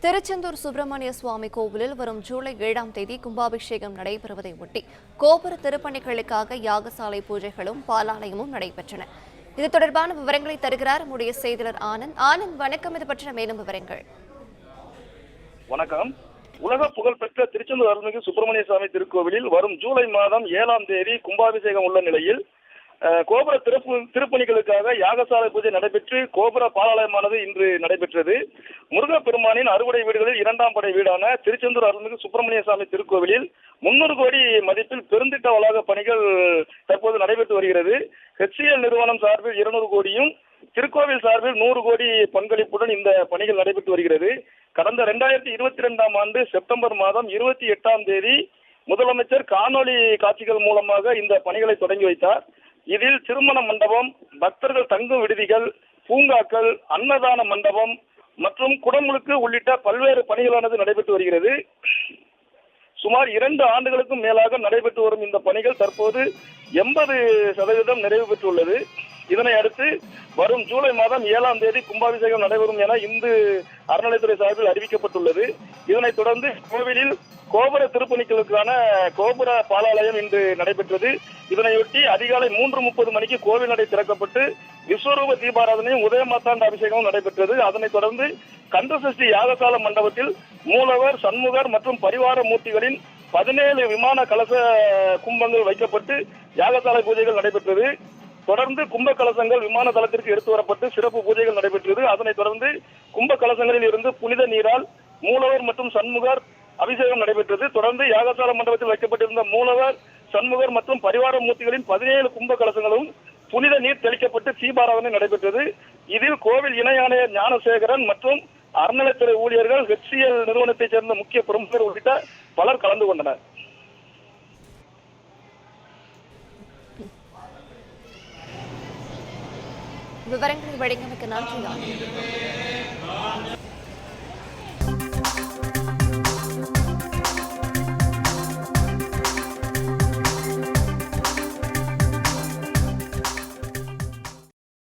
திருச்செந்தூர் சுப்பிரமணிய சுவாமி கோவிலில் வரும் ஜூலை 7ஆம் தேதி கும்பாபிஷேகம் நடைபெறுவதை ஒட்டி கோபுர திருப்பணிகளுக்காக யாகசாலை பூஜைகளும் பாலாலயமும் நடைபெற்றன. இது தொடர்பான விவரங்களை தருகிறார் நம்முடைய செய்தியாளர் ஆனந்த். வணக்கம். இது பற்றின மேலும் விவரங்கள். வணக்கம். உலக புகழ்பெற்ற திருச்செந்தூர் அருள்மிகு சுப்பிரமணிய சுவாமி திருக்கோவிலில் வரும் ஜூலை மாதம் 7ஆம் தேதி கும்பாபிஷேகம் உள்ள நிலையில் கோபுர திருப்பணிகளுக்காக யாகசாலை பூஜை நடைபெற்று கோபுர பாலாலயமானது இன்று நடைபெற்றது. முருகப்பெருமானின் அறுபடை வீடுகளில் 2ஆம் படை வீடான திருச்செந்தூர் அருள்மிகு சுப்பிரமணிய சுவாமி திருக்கோவிலில் 300 கோடி மதிப்பில் பெருந்திட்ட வளாக பணிகள் தற்போது நடைபெற்று வருகிறது. HCL நிறுவனம் சார்பில் 200 கோடியும் திருக்கோவில் சார்பில் 100 கோடி பங்களிப்புடன் இந்த பணிகள் நடைபெற்று வருகிறது. கடந்த 2022ஆம் ஆண்டு செப்டம்பர் மாதம் 28ஆம் தேதி முதலமைச்சர் காணொலி காட்சிகள் மூலமாக இந்த பணிகளை தொடங்கி வைத்தார். இதில் திருமண மண்டபம், பக்தர்கள் தங்கும் விடுதிகள், பூங்காக்கள், அன்னதான மண்டபம் மற்றும் குடமுழுக்கு உள்ளிட்ட பல்வேறு பணிகளானது நடைபெற்று வருகிறது. சுமார் 2 ஆண்டுகளுக்கும் மேலாக நடைபெற்று வரும் இந்த பணிகள் தற்போது 80% நிறைவு பெற்றுள்ளது. இதனை அடுத்து வரும் ஜூலை மாதம் 7ஆம் தேதி கும்பாபிஷேகம் நடைபெறும் என இந்து அறநிலைத்துறை சார்பில் அறிவிக்கப்பட்டுள்ளது. இதனைத் தொடர்ந்து கோவிலில் கோபுர திருப்பணிகளுக்கான கோபுர பாலாலயம் இன்று நடைபெற்றது. இதனையொட்டி அதிகாலை 3:30 மணிக்கு கோவில் நடை திறக்கப்பட்டு விஸ்வரூப தீபாராதனையும் உதயமாத்தாண்ட அபிஷேகமும் நடைபெற்றது. அதனைத் தொடர்ந்து கந்தசஷ்டி யாகசால மண்டபத்தில் மூலவர், சண்முகர் மற்றும் பரிவார மூர்த்திகளின் 17 விமான கலச கும்பங்கள் வைக்கப்பட்டு யாகசாலை பூஜைகள் நடைபெற்றது. தொடர்ந்து கும்ப கலசங்கள் விமான தளத்திற்கு எடுத்து வரப்பட்டு சிறப்பு பூஜைகள் நடைபெற்றது. அதனைத் தொடர்ந்து கும்ப கலசங்களில் இருந்து புனித நீரால் மூலவர் மற்றும் சண்முகர் அபிஷேகம் நடைபெற்றது. தொடர்ந்து யாகசால மண்டபத்தில் வைக்கப்பட்டிருந்த மூலவர், சண்முகர் மற்றும் பரிவார மூர்த்திகளின் 17 கும்ப கலசங்களும் புனித நீர் தெளிக்கப்பட்டு தீபாராதனை நடைபெற்றது. இதில் கோவில் இணை ஆணையர் ஞானசேகரன் மற்றும் அறநிலைத்துறை ஊழியர்கள், HCL நிறுவனத்தைச் சேர்ந்த முக்கிய பிரமுகர் உள்ளிட்ட பலர் கலந்து கொண்டனர். விவரங்களை வழங்கியமைக்கு நன்றி.